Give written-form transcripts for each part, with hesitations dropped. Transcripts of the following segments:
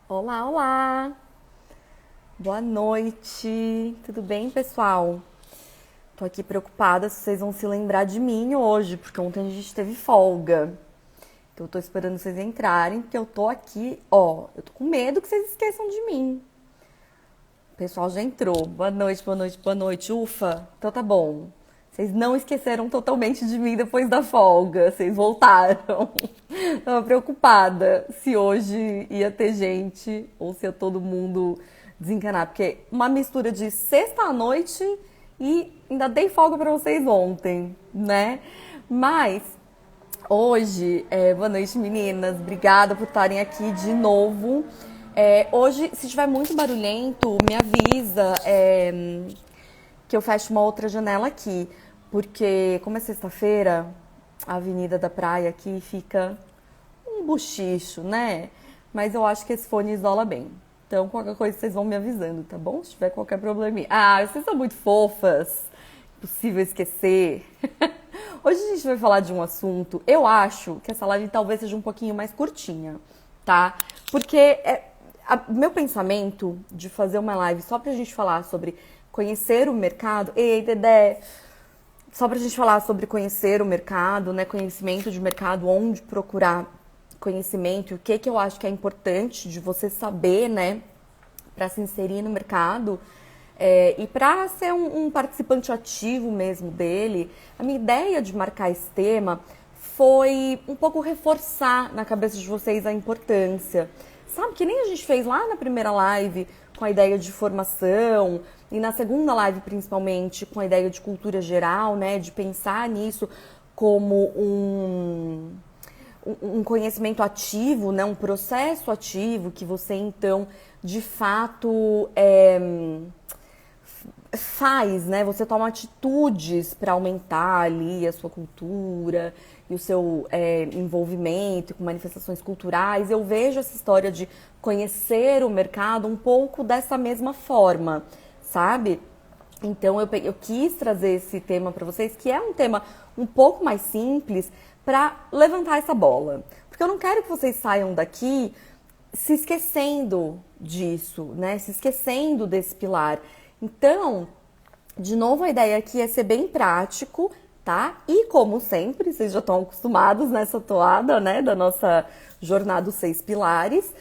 Olá, olá! Boa noite! Tudo bem, pessoal? Tô aqui preocupada se vocês vão se lembrar de mim hoje, porque ontem a gente teve folga. Então eu tô esperando vocês entrarem, porque eu tô aqui, ó. Eu tô com medo que vocês esqueçam de mim. O pessoal já entrou. Boa noite, boa noite, boa noite. Ufa, então tá bom. Vocês não esqueceram totalmente de mim depois da folga. Vocês voltaram. Tava preocupada se hoje ia ter gente ou se ia todo mundo desencanar. Porque uma mistura de sexta à noite e ainda dei folga pra vocês ontem, né? Mas hoje, boa noite meninas, obrigada por estarem aqui de novo. Hoje, se tiver muito barulhento, me avisa que eu fecho uma outra janela aqui, porque como é sexta-feira, a Avenida da Praia aqui fica um buchicho, né? Mas eu acho que esse fone isola bem. Então, qualquer coisa vocês vão me avisando, tá bom? Se tiver qualquer probleminha. Ah, vocês são muito fofas. Impossível esquecer. Hoje a gente vai falar de um assunto. Eu acho que essa live talvez seja um pouquinho mais curtinha, tá? Porque meu pensamento de fazer uma live só pra gente falar sobre conhecer o mercado. Ei, Dedé! Só pra gente falar sobre conhecer o mercado, né? Conhecimento de mercado, onde procurar conhecimento, o que eu acho que é importante de você saber, né? Pra se inserir no mercado. E para ser um participante ativo mesmo dele, a minha ideia de marcar esse tema foi um pouco reforçar na cabeça de vocês a importância. Sabe, que nem a gente fez lá na primeira live com a ideia de formação e na segunda live principalmente com a ideia de cultura geral, né, de pensar nisso como um conhecimento ativo, né, um processo ativo que você então de fato faz, né? Você toma atitudes para aumentar ali a sua cultura e o seu envolvimento com manifestações culturais. Eu vejo essa história de conhecer o mercado um pouco dessa mesma forma, sabe? Então eu quis trazer esse tema para vocês, que é um tema um pouco mais simples, para levantar essa bola. Porque eu não quero que vocês saiam daqui se esquecendo disso, né? Se esquecendo desse pilar. Então, de novo, a ideia aqui é ser bem prático, tá? E como sempre, vocês já estão acostumados nessa toada, né? Da nossa jornada Os Seis Pilares,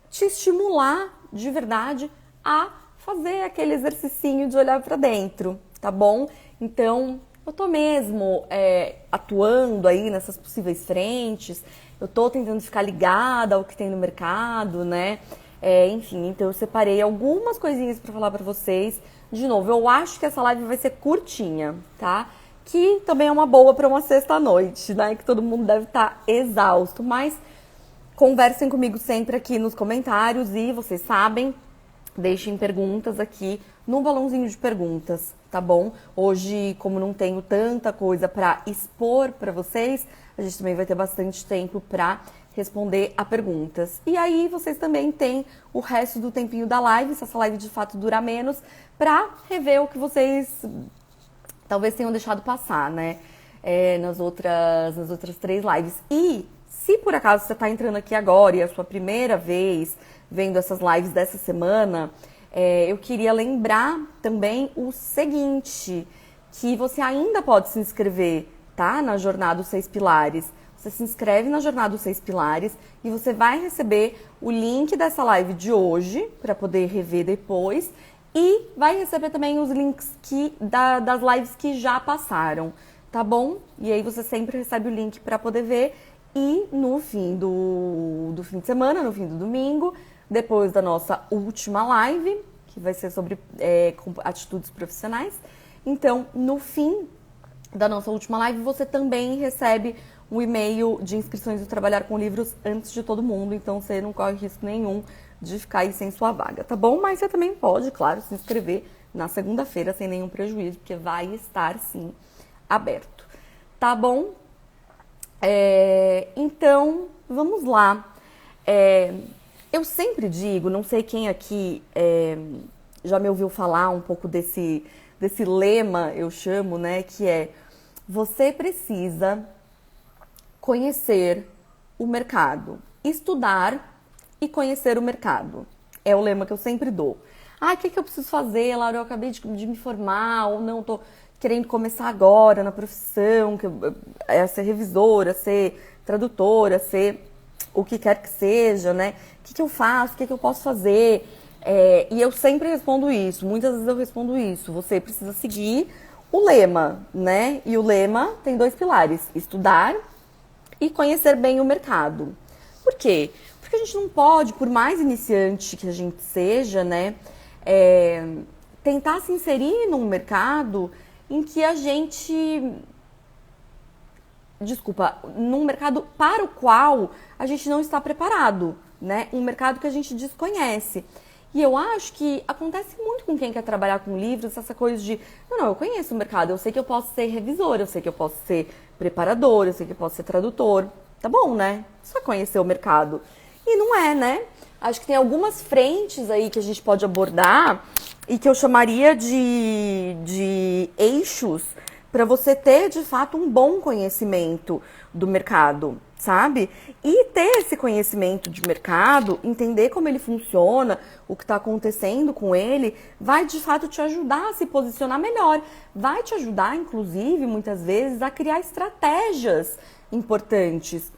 te estimular de verdade a fazer aquele exercicinho de olhar para dentro, tá bom? Então, eu tô mesmo atuando aí nessas possíveis frentes, eu tô tentando ficar ligada ao que tem no mercado, né? Enfim, então eu separei algumas coisinhas para falar para vocês. De novo, eu acho que essa live vai ser curtinha, tá? Que também é uma boa para uma sexta-noite, né? Que todo mundo deve estar exausto, mas conversem comigo sempre aqui nos comentários e vocês sabem, deixem perguntas aqui no balãozinho de perguntas, tá bom? Hoje, como não tenho tanta coisa para expor para vocês, a gente também vai ter bastante tempo para responder a perguntas. E aí vocês também têm o resto do tempinho da live, se essa live de fato durar menos, para rever o que vocês talvez tenham deixado passar, né? Nas outras três lives. E se por acaso você está entrando aqui agora e é a sua primeira vez vendo essas lives dessa semana, eu queria lembrar também o seguinte, que você ainda pode se inscrever, tá? Na Jornada Os Seis Pilares. Você se inscreve na Jornada Os Seis Pilares e você vai receber o link dessa live de hoje para poder rever depois e vai receber também os links das lives que já passaram, tá bom? E aí você sempre recebe o link para poder ver e no fim do fim de semana, no fim do domingo, depois da nossa última live, que vai ser sobre atitudes profissionais, então no fim da nossa última live você também recebe um e-mail de inscrições do Trabalhar com Livros antes de todo mundo, então você não corre risco nenhum de ficar aí sem sua vaga, tá bom? Mas você também pode, claro, se inscrever na segunda-feira sem nenhum prejuízo, porque vai estar, sim, aberto, tá bom? Então, vamos lá. Eu sempre digo, não sei quem aqui já me ouviu falar um pouco desse lema, eu chamo, né, que é: você precisa conhecer o mercado, estudar e conhecer o mercado. É o lema que eu sempre dou. Ah, o que eu preciso fazer, Laura? Eu acabei de me formar, ou não, tô querendo começar agora na profissão, ser revisora, ser tradutora, ser o que quer que seja, né? O que eu faço? O que eu posso fazer? E eu sempre respondo isso, muitas vezes eu respondo isso. Você precisa seguir o lema, né? E o lema tem 2 pilares: estudar e conhecer bem o mercado. Por quê? Porque a gente não pode, por mais iniciante que a gente seja, né? Tentar se inserir num mercado em que a gente... num mercado para o qual a gente não está preparado, né? Um mercado que a gente desconhece. E eu acho que acontece muito com quem quer trabalhar com livros, essa coisa de, não, eu conheço o mercado, eu sei que eu posso ser revisor, eu sei que eu posso ser preparador, eu sei que eu posso ser tradutor. Tá bom, né? Só conhecer o mercado. E não é, né? Acho que tem algumas frentes aí que a gente pode abordar e que eu chamaria de eixos para você ter, de fato, um bom conhecimento do mercado, sabe? E ter esse conhecimento de mercado, entender como ele funciona, o que está acontecendo com ele, vai, de fato, te ajudar a se posicionar melhor. Vai te ajudar, inclusive, muitas vezes, a criar estratégias importantes.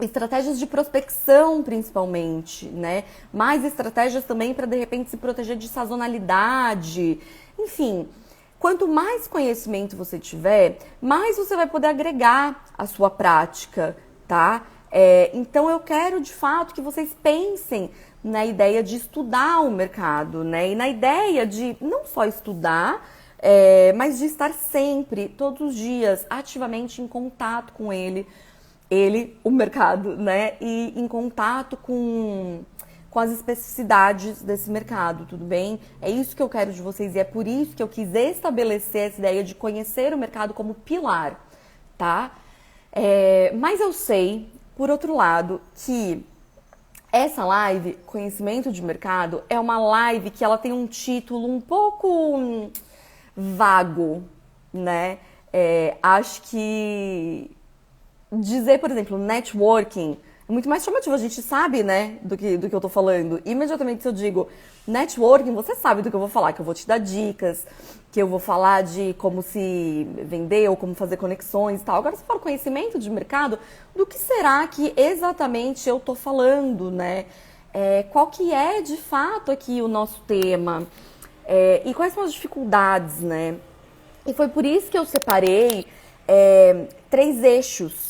Estratégias de prospecção, principalmente, né? Mais estratégias também para, de repente, se proteger de sazonalidade. Enfim, quanto mais conhecimento você tiver, mais você vai poder agregar à sua prática, tá? Então, eu quero, de fato, que vocês pensem na ideia de estudar o mercado, né? E na ideia de não só estudar, mas de estar sempre, todos os dias, ativamente em contato com ele, o mercado, né? E em contato com as especificidades desse mercado, tudo bem? É isso que eu quero de vocês e é por isso que eu quis estabelecer essa ideia de conhecer o mercado como pilar, tá? Mas eu sei, por outro lado, que essa live, Conhecimento de Mercado, é uma live que ela tem um título um pouco vago, né? Acho que dizer, por exemplo, networking é muito mais chamativo, a gente sabe, né, do que eu tô falando. Imediatamente se eu digo networking, você sabe do que eu vou falar, que eu vou te dar dicas, que eu vou falar de como se vender ou como fazer conexões e tal. Agora, se for conhecimento de mercado, do que será que exatamente eu tô falando, né? Qual que é, de fato, aqui o nosso tema? E quais são as dificuldades, né? E foi por isso que eu separei 3 eixos,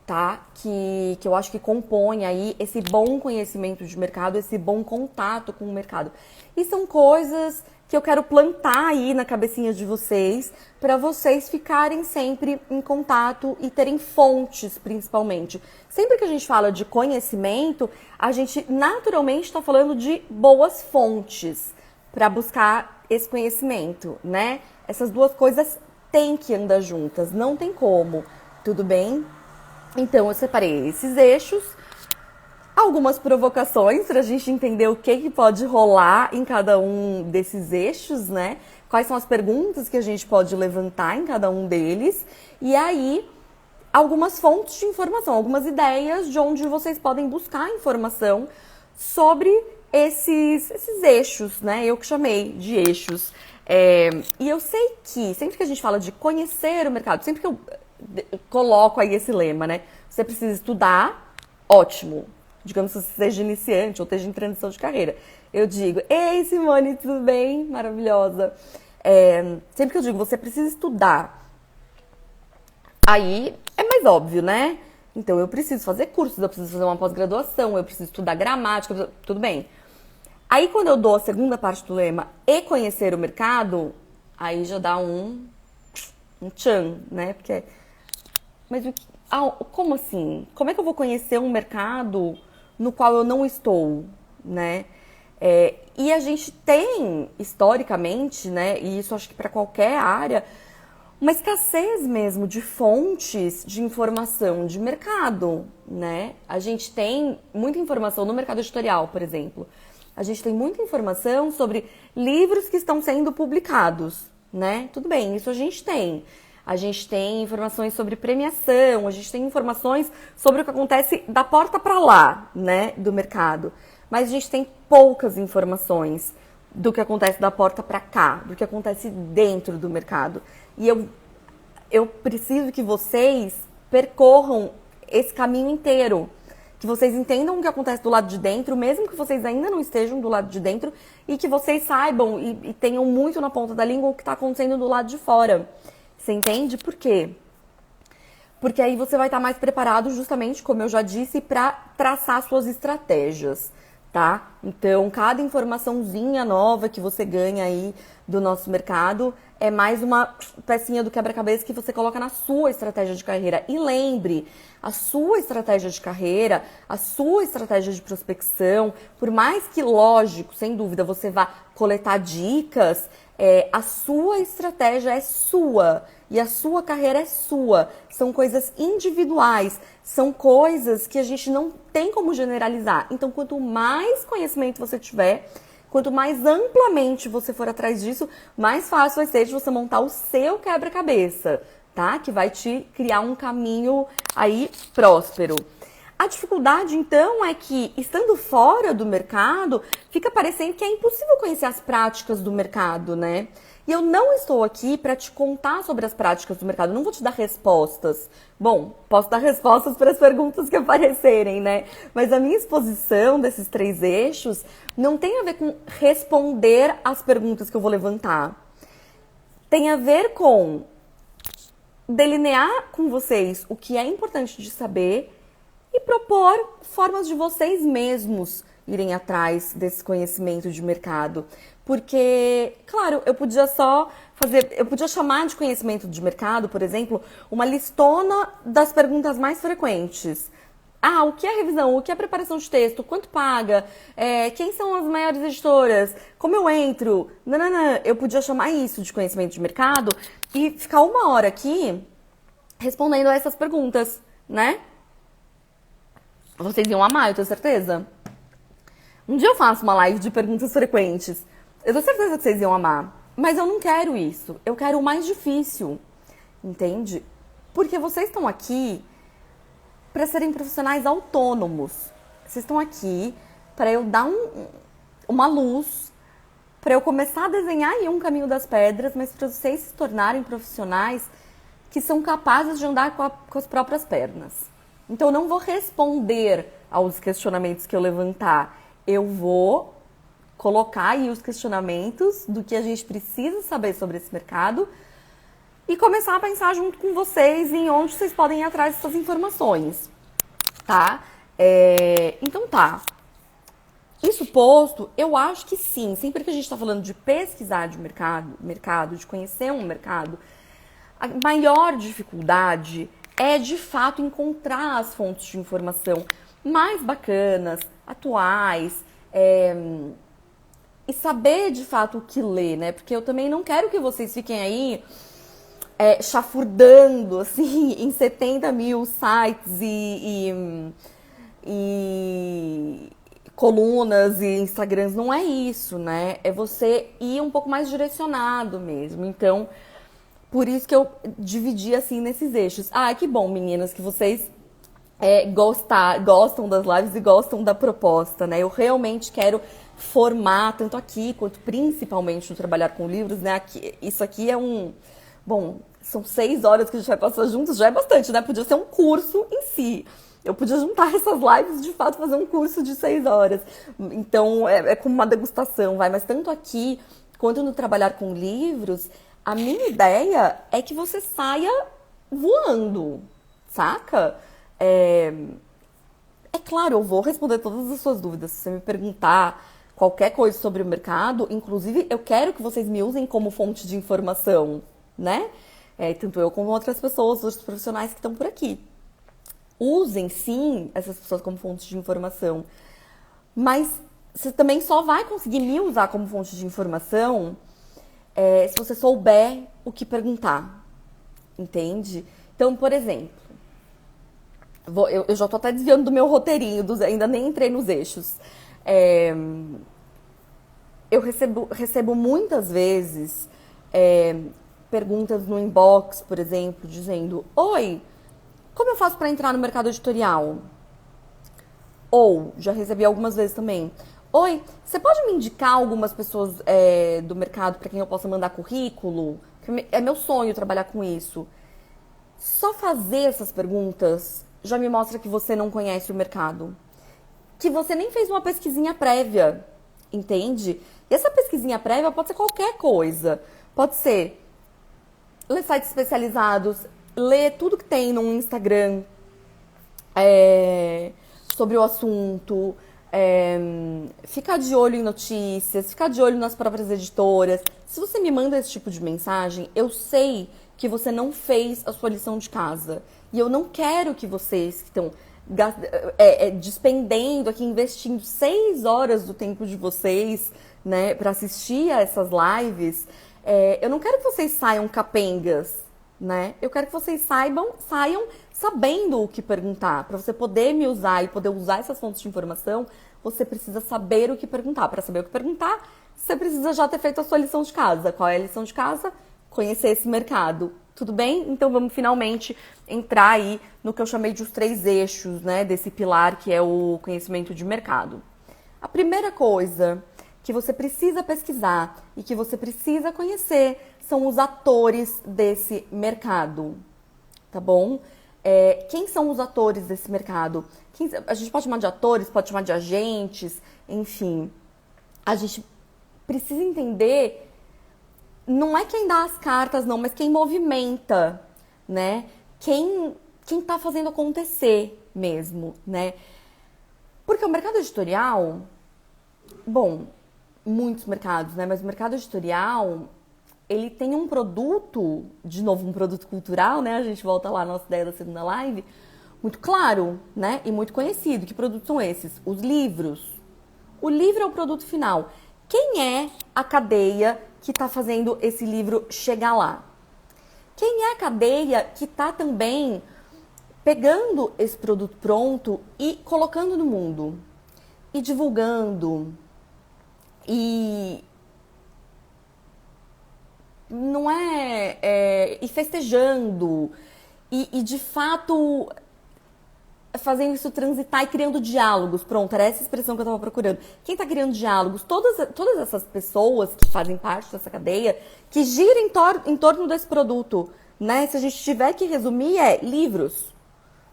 tá? Que eu acho que compõe aí esse bom conhecimento de mercado, esse bom contato com o mercado. E são coisas que eu quero plantar aí na cabecinha de vocês, para vocês ficarem sempre em contato e terem fontes, principalmente. Sempre que a gente fala de conhecimento, a gente naturalmente está falando de boas fontes para buscar esse conhecimento, né? Essas duas coisas têm que andar juntas, não tem como, tudo bem? Então, eu separei esses eixos, algumas provocações para a gente entender o que pode rolar em cada um desses eixos, né? Quais são as perguntas que a gente pode levantar em cada um deles. E aí, algumas fontes de informação, algumas ideias de onde vocês podem buscar informação sobre esses eixos, né? Eu que chamei de eixos. E eu sei que, sempre que a gente fala de conhecer o mercado, sempre que eu coloco aí esse lema, né? Você precisa estudar, ótimo. Digamos que você seja iniciante ou esteja em transição de carreira. Eu digo, ei Simone, tudo bem? Maravilhosa. Sempre que eu digo, você precisa estudar, aí é mais óbvio, né? Então eu preciso fazer cursos, eu preciso fazer uma pós-graduação, eu preciso estudar gramática, tudo bem. Aí quando eu dou a segunda parte do lema e conhecer o mercado, aí já dá um tchan, né? Porque mas como assim? Como é que eu vou conhecer um mercado no qual eu não estou, né? E a gente tem, historicamente, né? E isso acho que para qualquer área, uma escassez mesmo de fontes de informação de mercado, né? A gente tem muita informação no mercado editorial, por exemplo. A gente tem muita informação sobre livros que estão sendo publicados, né? Tudo bem, isso a gente tem. a gente tem informações sobre premiação, a gente tem informações sobre o que acontece da porta para lá, né, do mercado. Mas a gente tem poucas informações do que acontece da porta para cá, do que acontece dentro do mercado. E eu preciso que vocês percorram esse caminho inteiro, que vocês entendam o que acontece do lado de dentro, mesmo que vocês ainda não estejam do lado de dentro, e que vocês saibam e tenham muito na ponta da língua o que está acontecendo do lado de fora. Você entende por quê? Porque aí você vai estar mais preparado, justamente, como eu já disse, para traçar suas estratégias, tá? Então, cada informaçãozinha nova que você ganha aí do nosso mercado é mais uma pecinha do quebra-cabeça que você coloca na sua estratégia de carreira. E lembre, a sua estratégia de carreira, a sua estratégia de prospecção, por mais que, lógico, sem dúvida, você vá coletar dicas, a sua estratégia é sua e a sua carreira é sua. São coisas individuais, são coisas que a gente não tem como generalizar. Então, quanto mais conhecimento você tiver, quanto mais amplamente você for atrás disso, mais fácil vai ser de você montar o seu quebra-cabeça, tá? Que vai te criar um caminho aí próspero. A dificuldade, então, é que, estando fora do mercado, fica parecendo que é impossível conhecer as práticas do mercado, né? E eu não estou aqui para te contar sobre as práticas do mercado, não vou te dar respostas. Bom, posso dar respostas para as perguntas que aparecerem, né? Mas a minha exposição desses 3 eixos não tem a ver com responder às perguntas que eu vou levantar. Tem a ver com delinear com vocês o que é importante de saber e propor formas de vocês mesmos irem atrás desse conhecimento de mercado. Porque, claro, eu podia chamar de conhecimento de mercado, por exemplo, uma listona das perguntas mais frequentes. Ah, o que é revisão? O que é preparação de texto? Quanto paga? Quem são as maiores editoras? Como eu entro? Nananã. Eu podia chamar isso de conhecimento de mercado e ficar 1 hora aqui respondendo a essas perguntas, né? Vocês iam amar, eu tenho certeza. Um dia eu faço uma live de perguntas frequentes. Eu tenho certeza que vocês iam amar. Mas eu não quero isso. Eu quero o mais difícil. Entende? Porque vocês estão aqui para serem profissionais autônomos. Vocês estão aqui para eu dar uma luz, para eu começar a desenhar aí um caminho das pedras, mas para vocês se tornarem profissionais que são capazes de andar com as próprias pernas. Então, eu não vou responder aos questionamentos que eu levantar. Eu vou colocar aí os questionamentos do que a gente precisa saber sobre esse mercado e começar a pensar junto com vocês em onde vocês podem ir atrás dessas informações, tá? Então tá. Isso posto, eu acho que sim. Sempre que a gente está falando de pesquisar de mercado, de conhecer um mercado, a maior dificuldade é, de fato, encontrar as fontes de informação mais bacanas, atuais, e saber, de fato, o que ler, né? Porque eu também não quero que vocês fiquem aí chafurdando, assim, em 70 mil sites e colunas e Instagrams. Não é isso, né? É você ir um pouco mais direcionado mesmo. Então, por isso que eu dividi assim nesses eixos. Ah, que bom, meninas, que vocês gostam das lives e gostam da proposta, né? Eu realmente quero formar, tanto aqui quanto principalmente no trabalhar com livros, né? Isso aqui é Bom, são 6 horas que a gente vai passar juntos, já é bastante, né? Podia ser um curso em si. Eu podia juntar essas lives e, de fato, fazer um curso de 6 horas. Então, é como uma degustação, vai. Mas tanto aqui quanto no trabalhar com livros, a minha ideia é que você saia voando, saca? É claro, eu vou responder todas as suas dúvidas. Se você me perguntar qualquer coisa sobre o mercado, inclusive eu quero que vocês me usem como fonte de informação, né? Tanto eu como outras pessoas, outros profissionais que estão por aqui. Usem, sim, essas pessoas como fonte de informação. Mas você também só vai conseguir me usar como fonte de informação se você souber o que perguntar. Entende? Então, por exemplo, eu já tô até desviando do meu roteirinho, ainda nem entrei nos eixos. Eu recebo muitas vezes perguntas no inbox, por exemplo, dizendo: Oi, como eu faço para entrar no mercado editorial? Ou, já recebi algumas vezes também: Oi, você pode me indicar algumas pessoas do mercado para quem eu possa mandar currículo? É meu sonho trabalhar com isso. Só fazer essas perguntas já me mostra que você não conhece o mercado. Que você nem fez uma pesquisinha prévia, entende? E essa pesquisinha prévia pode ser qualquer coisa. Pode ser ler sites especializados, ler tudo que tem no Instagram sobre o assunto, ficar de olho em notícias, ficar de olho nas próprias editoras. Se você me manda esse tipo de mensagem, eu sei que você não fez a sua lição de casa. E eu não quero que vocês que estão despendendo aqui, investindo 6 horas do tempo de vocês, né, para assistir a essas lives, eu não quero que vocês saiam capengas, né? Eu quero que vocês saiam sabendo o que perguntar. Para você poder me usar e poder usar essas fontes de informação, você precisa saber o que perguntar. Para saber o que perguntar, você precisa já ter feito a sua lição de casa. Qual é a lição de casa? Conhecer esse mercado. Tudo bem? Então vamos finalmente entrar aí no que eu chamei de os 3 eixos, né, desse pilar que é o conhecimento de mercado. A primeira coisa que você precisa pesquisar e que você precisa conhecer são os atores desse mercado, tá bom? Quem são os atores desse mercado? A gente pode chamar de atores, pode chamar de agentes, enfim. A gente precisa entender, não é quem dá as cartas, não, mas quem movimenta, né? Quem tá fazendo acontecer mesmo, né? Porque o mercado editorial, bom, muitos mercados, né? Mas o mercado editorial, ele tem um produto, de novo, um produto cultural, né? A gente volta lá à nossa ideia da segunda live, muito claro, né? E muito conhecido. Que produtos são esses? Os livros. O livro é o produto final. Quem é a cadeia que está fazendo esse livro chegar lá? Quem é a cadeia que está também pegando esse produto pronto e colocando no mundo? E divulgando? E não e festejando? E de fato fazendo isso transitar e criando diálogos. Pronto, era essa expressão que eu estava procurando. Quem está criando diálogos? Todas essas pessoas que fazem parte dessa cadeia, que giram em torno desse produto, né? Se a gente tiver que resumir, livros.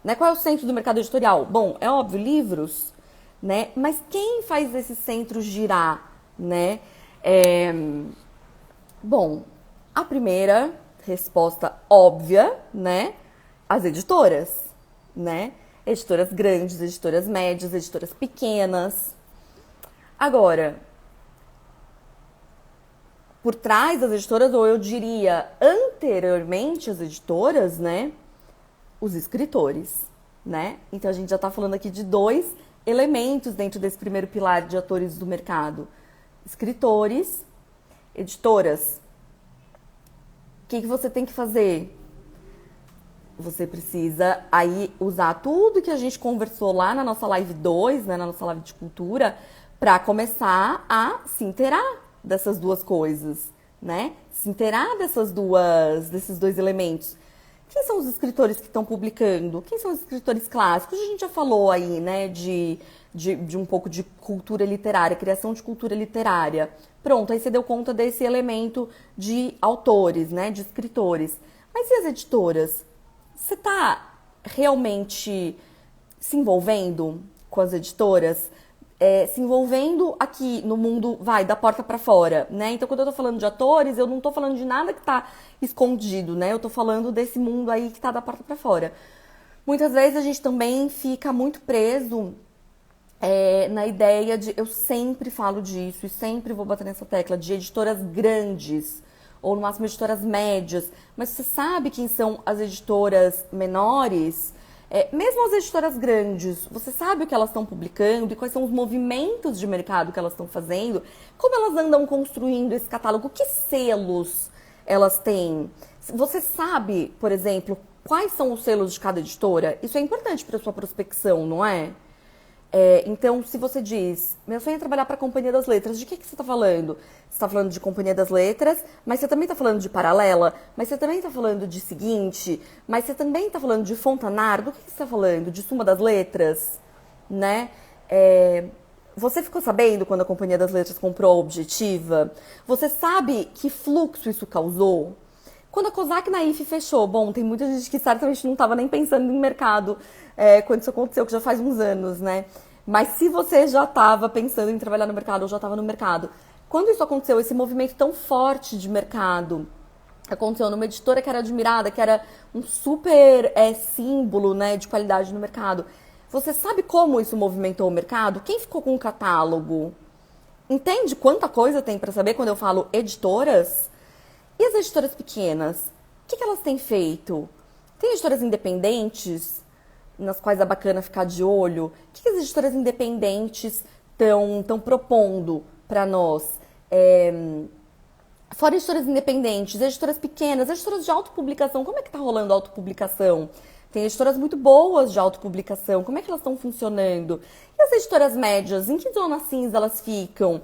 Né? Qual é o centro do mercado editorial? Bom, é óbvio, livros. Né? Mas quem faz esse centro girar? Né? Bom, a primeira resposta óbvia, né? As editoras, né? Editoras grandes, editoras médias, editoras pequenas. Agora, por trás das editoras, ou eu diria anteriormente às editoras, né? Os escritores, né? Então a gente já está falando aqui de 2 elementos dentro desse primeiro pilar de atores do mercado. Escritores, editoras. O que você tem que fazer? Você precisa aí usar tudo que a gente conversou lá na nossa live 2, né, na nossa live de cultura, para começar a se inteirar dessas 2 coisas, né? Se inteirar desses 2 elementos. Quem são os escritores que estão publicando? Quem são os escritores clássicos? A gente já falou aí, né, de um pouco de cultura literária, criação de cultura literária. Pronto, aí você deu conta desse elemento de autores, né, de escritores. Mas e as editoras? Você está realmente se envolvendo com as editoras? Se envolvendo aqui no mundo, da porta para fora, né? Então, quando eu tô falando de atores, eu não tô falando de nada que tá escondido, né? Eu tô falando desse mundo aí que tá da porta para fora. Muitas vezes a gente também fica muito preso na ideia de... Eu sempre falo disso e sempre vou bater nessa tecla de editoras grandes, ou no máximo editoras médias. Mas você sabe quem são as editoras menores? Mesmo as editoras grandes, você sabe o que elas estão publicando e quais são os movimentos de mercado que elas estão fazendo? Como elas andam construindo esse catálogo? Que selos elas têm? Você sabe, por exemplo, quais são os selos de cada editora? Isso é importante para a sua prospecção, não é? Então, se você diz, meu sonho é trabalhar para a Companhia das Letras, de que você está falando? Você está falando de Companhia das Letras, mas você também está falando de Paralela, mas você também está falando de Seguinte, mas você também está falando de Fontanar, do que você está falando? De Suma das Letras, né? Você ficou sabendo quando a Companhia das Letras comprou a Objetiva? Você sabe que fluxo isso causou? Quando a Cosac na IF fechou, bom, tem muita gente que certamente não estava nem pensando em mercado quando isso aconteceu, que já faz uns anos, né? Mas se você já estava pensando em trabalhar no mercado ou já estava no mercado, quando isso aconteceu, esse movimento tão forte de mercado, aconteceu numa editora que era admirada, que era um super símbolo, né, de qualidade no mercado. Você sabe como isso movimentou o mercado? Quem ficou com o catálogo? Entende quanta coisa tem para saber quando eu falo editoras? E as editoras pequenas? O que elas têm feito? Tem editoras independentes, nas quais é bacana ficar de olho? O que as editoras independentes estão propondo para nós? Fora editoras independentes, editoras pequenas, editoras de autopublicação, como é que está rolando a autopublicação? Tem editoras muito boas de autopublicação, como é que elas estão funcionando? E as editoras médias, em que zona cinza elas ficam?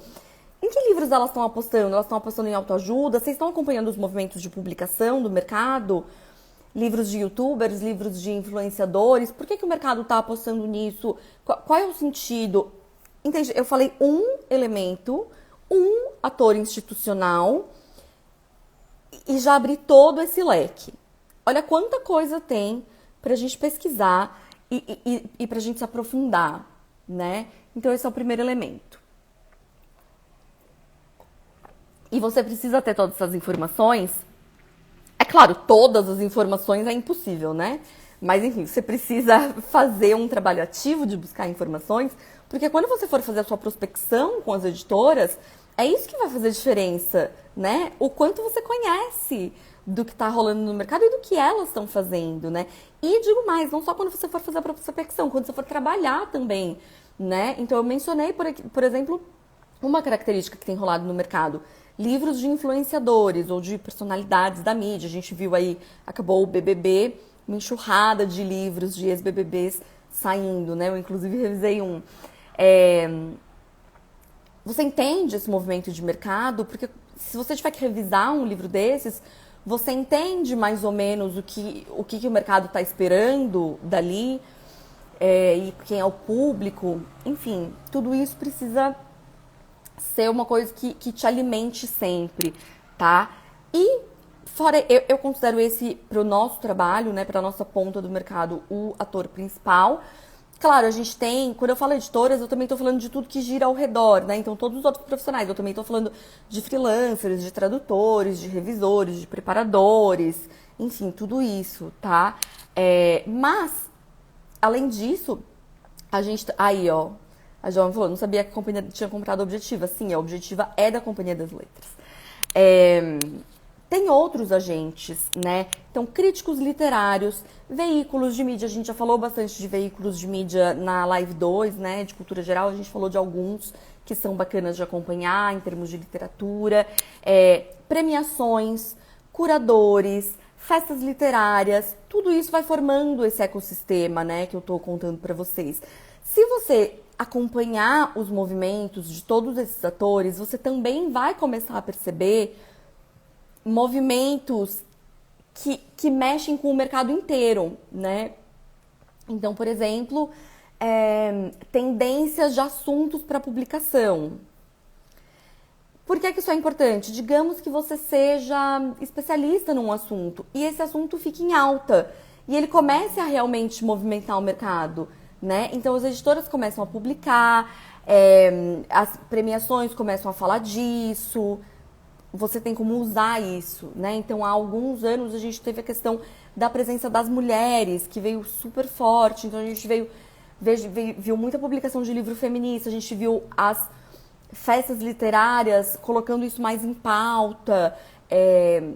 Em que livros elas estão apostando? Elas estão apostando em autoajuda? Vocês estão acompanhando os movimentos de publicação do mercado? Livros de youtubers, livros de influenciadores? Por que o mercado está apostando nisso? Qual é o sentido? Entende? Eu falei um elemento, um ator institucional e já abri todo esse leque. Olha quanta coisa tem para a gente pesquisar e para a gente se aprofundar, né? Então esse é o primeiro elemento. E você precisa ter todas essas informações. É claro, todas as informações é impossível, né? Mas enfim, você precisa fazer um trabalho ativo de buscar informações, porque quando você for fazer a sua prospecção com as editoras, é isso que vai fazer diferença, né? O quanto você conhece do que está rolando no mercado e do que elas estão fazendo, né? E digo mais, não só quando você for fazer a prospecção, quando você for trabalhar também, né? Então eu mencionei, por exemplo, uma característica que tem rolado no mercado. Livros de influenciadores ou de personalidades da mídia. A gente viu aí, acabou o BBB, uma enxurrada de livros de ex-BBBs saindo, né? Eu inclusive revisei um. Você entende esse movimento de mercado? Porque se você tiver que revisar um livro desses, você entende mais ou menos o que o mercado está esperando dali, e quem é o público. Enfim, tudo isso precisa ser uma coisa que te alimente sempre, tá? E fora, eu considero esse, pro nosso trabalho, né, pra nossa ponta do mercado, o ator principal. Claro, a gente tem, quando eu falo editoras, eu também tô falando de tudo que gira ao redor, né? Então, todos os outros profissionais, eu também tô falando de freelancers, de tradutores, de revisores, de preparadores, enfim, tudo isso, tá? Mas, além disso, a gente, aí, ó, a Joana falou, não sabia que a companhia tinha comprado a Objetiva. Sim, a Objetiva é da Companhia das Letras. Tem outros agentes, né? Então, críticos literários, veículos de mídia. A gente já falou bastante de veículos de mídia na Live 2, né? De cultura geral, a gente falou de alguns que são bacanas de acompanhar em termos de literatura. Premiações, curadores, festas literárias. Tudo isso vai formando esse ecossistema, né? Que eu tô contando para vocês. Se você acompanhar os movimentos de todos esses atores, você também vai começar a perceber movimentos que mexem com o mercado inteiro, né? Então, por exemplo, tendências de assuntos para publicação. Por que isso é importante? Digamos que você seja especialista num assunto e esse assunto fique em alta e ele comece a realmente movimentar o mercado, né? Então, as editoras começam a publicar, as premiações começam a falar disso, você tem como usar isso, né? Então, há alguns anos a gente teve a questão da presença das mulheres, que veio super forte. Então, a gente viu muita publicação de livro feminista, a gente viu as festas literárias colocando isso mais em pauta. É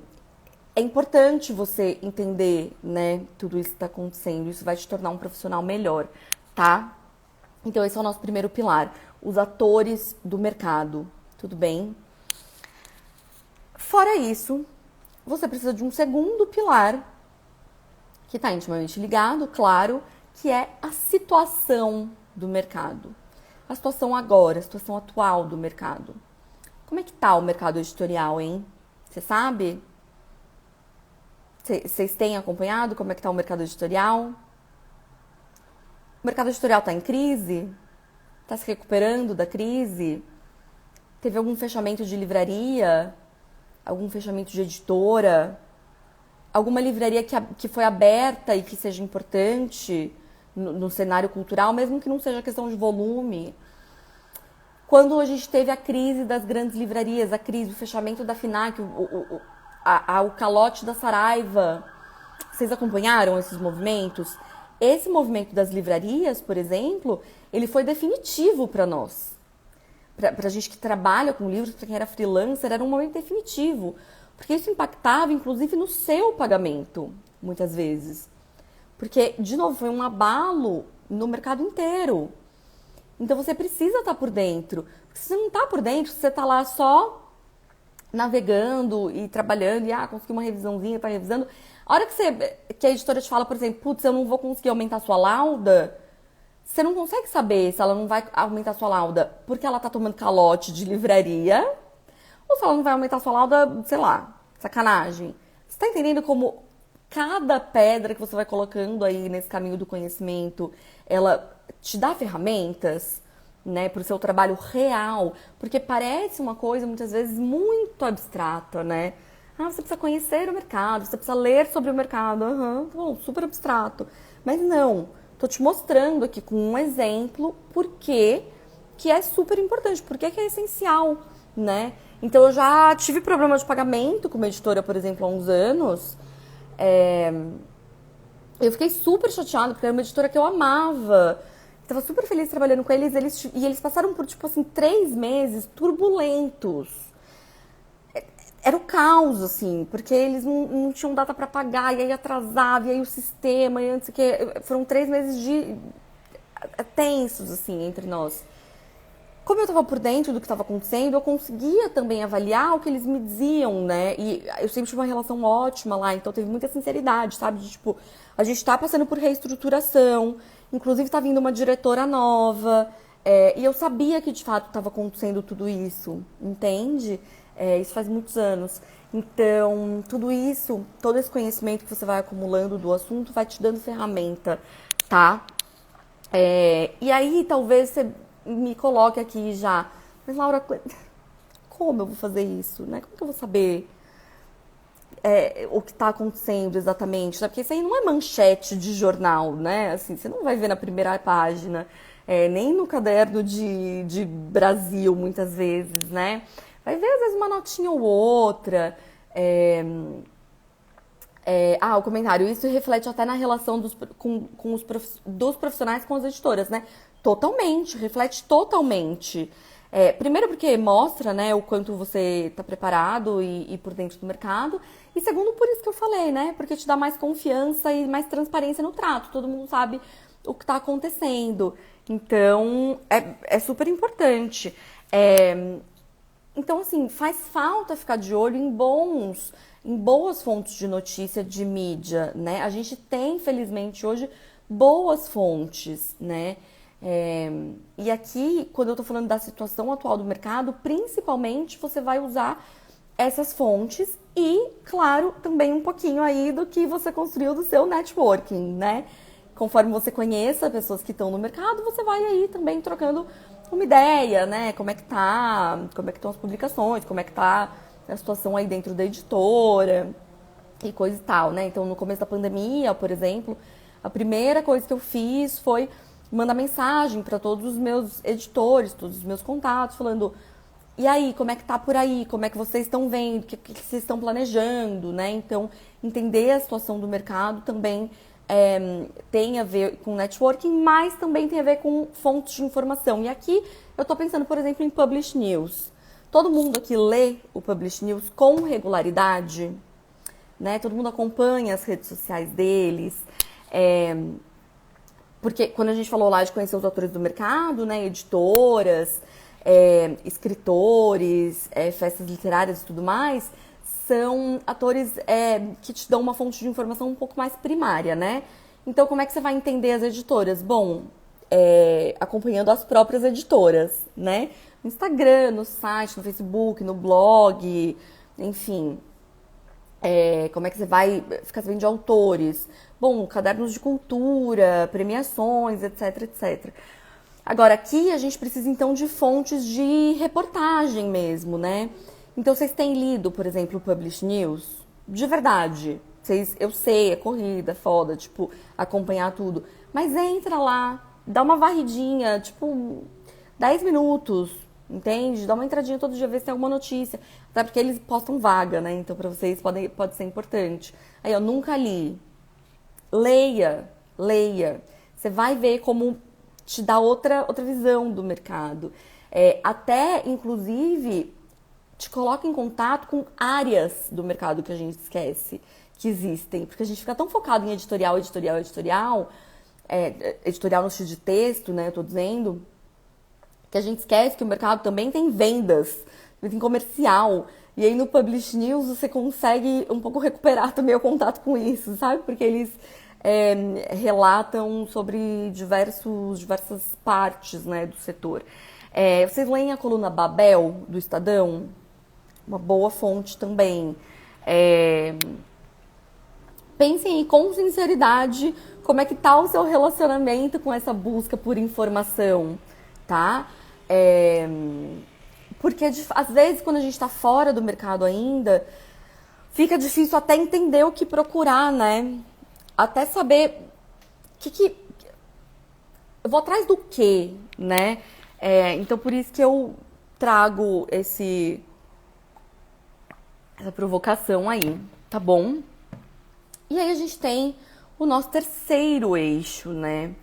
importante você entender, né, tudo isso que está acontecendo. Isso vai te tornar um profissional melhor, tá? Então, esse é o nosso primeiro pilar. Os atores do mercado, tudo bem? Fora isso, você precisa de um segundo pilar, que está intimamente ligado, claro, que é a situação do mercado. A situação agora, a situação atual do mercado. Como é que tá o mercado editorial, hein? Você sabe? Vocês têm acompanhado como é que tá o mercado editorial? O mercado editorial está em crise? Está se recuperando da crise? Teve algum fechamento de livraria? Algum fechamento de editora? Alguma livraria que foi aberta e que seja importante no cenário cultural, mesmo que não seja questão de volume? Quando a gente teve a crise das grandes livrarias, a crise, o fechamento da FINAC, o calote da Saraiva, vocês acompanharam esses movimentos? Esse movimento das livrarias, por exemplo, ele foi definitivo para nós. Para a gente que trabalha com livros, para quem era freelancer, era um momento definitivo. Porque isso impactava, inclusive, no seu pagamento, muitas vezes. Porque, de novo, foi um abalo no mercado inteiro. Então, você precisa estar por dentro. Porque se você não está por dentro, você está lá só navegando e trabalhando, e consegui uma revisãozinha, está revisando. A hora que a editora te fala, por exemplo, putz, eu não vou conseguir aumentar a sua lauda, você não consegue saber se ela não vai aumentar a sua lauda porque ela está tomando calote de livraria, ou se ela não vai aumentar a sua lauda, sei lá, sacanagem. Você tá entendendo como cada pedra que você vai colocando aí nesse caminho do conhecimento, ela te dá ferramentas, né, pro seu trabalho real? Porque parece uma coisa, muitas vezes, muito abstrata, né? Você precisa conhecer o mercado, você precisa ler sobre o mercado. Tá bom, super abstrato. Mas não, tô te mostrando aqui com um exemplo por que é super importante, por que é essencial, né? Então, eu já tive problema de pagamento com uma editora, por exemplo, há uns anos. Eu fiquei super chateada, porque era uma editora que eu amava. Estava super feliz trabalhando com eles, e eles passaram por, tipo assim, 3 meses turbulentos. Era o caos, assim, porque eles não tinham data para pagar, e aí atrasava, e aí o sistema, e antes que foram 3 meses tensos, assim, entre nós. Como eu estava por dentro do que estava acontecendo, eu conseguia também avaliar o que eles me diziam, né? E eu sempre tive uma relação ótima lá, então teve muita sinceridade, sabe? De, tipo, a gente está passando por reestruturação, inclusive está vindo uma diretora nova, e eu sabia que de fato estava acontecendo tudo isso, entende? Isso faz muitos anos. Então, tudo isso, todo esse conhecimento que você vai acumulando do assunto vai te dando ferramenta, tá? E aí, talvez você me coloque aqui já. Mas, Laura, como eu vou fazer isso, né? Como que eu vou saber o que está acontecendo exatamente? Porque isso aí não é manchete de jornal, né? Assim, você não vai ver na primeira página, nem no caderno de Brasil, muitas vezes, né? Vai ver, às vezes, uma notinha ou outra. O comentário. Isso reflete até na relação dos profissionais com as editoras, né? Totalmente, reflete totalmente. Primeiro porque mostra, né, o quanto você está preparado e por dentro do mercado. E segundo, por isso que eu falei, né? Porque te dá mais confiança e mais transparência no trato. Todo mundo sabe o que está acontecendo. Então, é super importante. Então, assim, faz falta ficar de olho em boas fontes de notícia de mídia, né? A gente tem, felizmente, hoje, boas fontes, né? E aqui, quando eu tô falando da situação atual do mercado, principalmente você vai usar essas fontes e, claro, também um pouquinho aí do que você construiu do seu networking, né? Conforme você conheça pessoas que estão no mercado, você vai aí também trocando uma ideia, né? Como é que estão as publicações, como é que tá a situação aí dentro da editora e coisa e tal, né? Então, no começo da pandemia, por exemplo, a primeira coisa que eu fiz foi mandar mensagem para todos os meus editores, todos os meus contatos, falando: e aí, como é que tá por aí? Como é que vocês estão vendo? O que vocês estão planejando, né? Então, entender a situação do mercado também tem a ver com networking, mas também tem a ver com fontes de informação. E aqui eu estou pensando, por exemplo, em Publish News. Todo mundo aqui lê o Publish News com regularidade, né? Todo mundo acompanha as redes sociais deles. Porque quando a gente falou lá de conhecer os autores do mercado, né? Editoras, escritores, festas literárias e tudo mais, são atores que te dão uma fonte de informação um pouco mais primária, né? Então, como é que você vai entender as editoras? Bom, acompanhando as próprias editoras, né? No Instagram, no site, no Facebook, no blog, enfim. Como é que você vai ficar sabendo de autores? Bom, cadernos de cultura, premiações, etc, etc. Agora, aqui a gente precisa, então, de fontes de reportagem mesmo, né? Então, vocês têm lido, por exemplo, o Publish News? De verdade. Eu sei, é corrida, é foda, tipo, acompanhar tudo. Mas entra lá, dá uma varridinha, tipo, 10 minutos, entende? Dá uma entradinha todo dia, ver se tem alguma notícia. Até porque eles postam vaga, né? Então, pra vocês pode ser importante. Aí, eu nunca li. Leia, leia. Você vai ver como te dá outra visão do mercado. Até, inclusive, te coloca em contato com áreas do mercado que a gente esquece que existem. Porque a gente fica tão focado em editorial, editorial, editorial, editorial no estilo de texto, né, eu tô dizendo, que a gente esquece que o mercado também tem vendas, tem comercial. E aí no Publish News você consegue um pouco recuperar também o contato com isso, sabe? Porque eles relatam sobre diversas partes, né, do setor. Vocês leem a coluna Babel, do Estadão? Uma boa fonte também. Pensem aí com sinceridade como é que tá o seu relacionamento com essa busca por informação, tá? Porque às vezes quando a gente está fora do mercado ainda, fica difícil até entender o que procurar, né? Até saber eu vou atrás do quê, né? Então por isso que eu trago essa provocação aí, tá bom? E aí a gente tem o nosso terceiro eixo, né?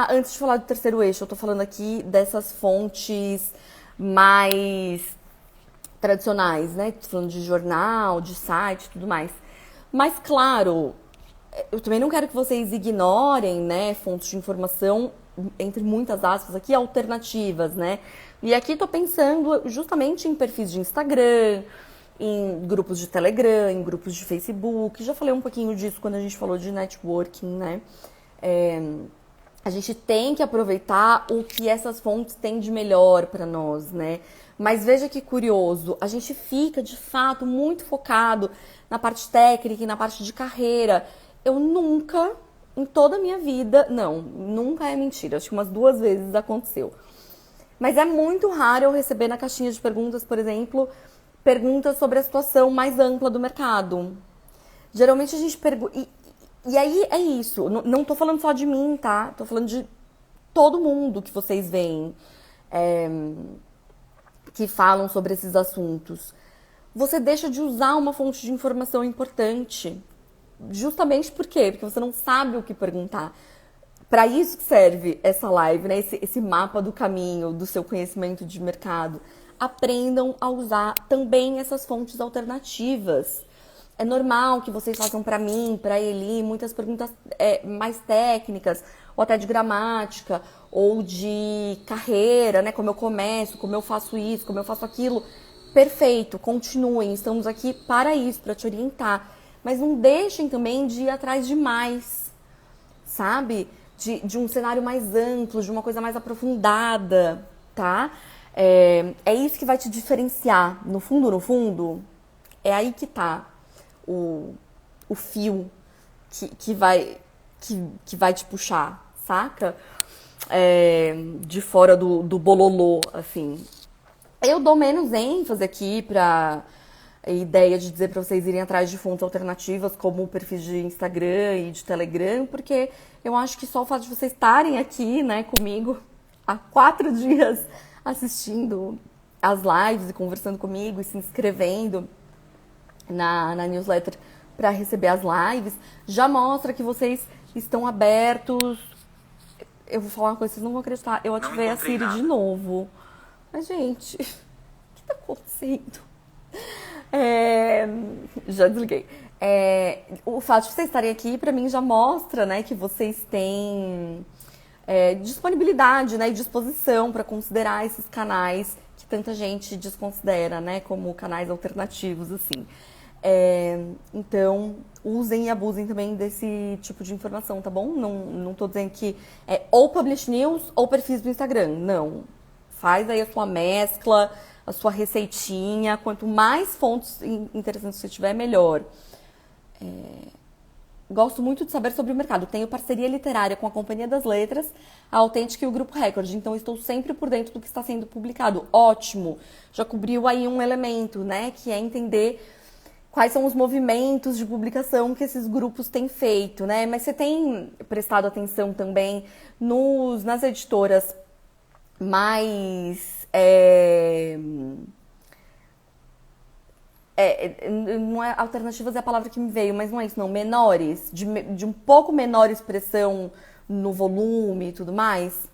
Antes de falar do terceiro eixo, eu tô falando aqui dessas fontes mais tradicionais, né? Tô falando de jornal, de site e tudo mais. Mas, claro, eu também não quero que vocês ignorem, né, fontes de informação, entre muitas aspas aqui, alternativas, né? E aqui tô pensando justamente em perfis de Instagram, em grupos de Telegram, em grupos de Facebook. Já falei um pouquinho disso quando a gente falou de networking, né? A gente tem que aproveitar o que essas fontes têm de melhor para nós, né? Mas veja que curioso, a gente fica, de fato, muito focado na parte técnica e na parte de carreira. Eu nunca, em toda a minha vida, não, nunca é mentira, acho que umas 2 vezes aconteceu. Mas é muito raro eu receber na caixinha de perguntas, por exemplo, perguntas sobre a situação mais ampla do mercado. Geralmente a gente pergunta... E aí é isso, não tô falando só de mim, tá? Tô falando de todo mundo que vocês veem que falam sobre esses assuntos. Você deixa de usar uma fonte de informação importante. Justamente por quê? Porque você não sabe o que perguntar. Para isso que serve essa live, né? Esse mapa do caminho do seu conhecimento de mercado. Aprendam a usar também essas fontes alternativas. É normal que vocês façam para mim, para Eli, muitas perguntas mais técnicas, ou até de gramática, ou de carreira, né? Como eu começo, como eu faço isso, como eu faço aquilo. Perfeito, continuem, estamos aqui para isso, para te orientar. Mas não deixem também de ir atrás de mais, sabe? De um cenário mais amplo, de uma coisa mais aprofundada, tá? É isso que vai te diferenciar. No fundo, é aí que tá o fio que vai te puxar, saca? De fora do bololô, assim. Eu dou menos ênfase aqui pra ideia de dizer pra vocês irem atrás de fontes alternativas, como o perfil de Instagram e de Telegram, porque eu acho que só o fato de vocês estarem aqui, né, comigo há 4 dias assistindo as lives e conversando comigo e se inscrevendo na newsletter para receber as lives, já mostra que vocês estão abertos. Eu vou falar uma coisa, vocês não vão acreditar. Eu ativei a Siri de novo. Mas, gente, o que tá acontecendo? Já desliguei. O fato de vocês estarem aqui, para mim, já mostra, né, que vocês têm disponibilidade, né, e disposição para considerar esses canais que tanta gente desconsidera, né, como canais alternativos, assim. Então, usem e abusem também desse tipo de informação, tá bom? Não tô dizendo que é ou Publish News ou perfis do Instagram. Não. Faz aí a sua mescla, a sua receitinha. Quanto mais fontes interessantes você tiver, melhor. Gosto muito de saber sobre o mercado. Tenho parceria literária com a Companhia das Letras, a Authentic e o Grupo Record. Então, estou sempre por dentro do que está sendo publicado. Ótimo! Já cobriu aí um elemento, né? Que é entender quais são os movimentos de publicação que esses grupos têm feito, né? Mas você tem prestado atenção também nas editoras mais... não é alternativas é a palavra que me veio, mas não é isso, não. Menores, de um pouco menor expressão no volume e tudo mais.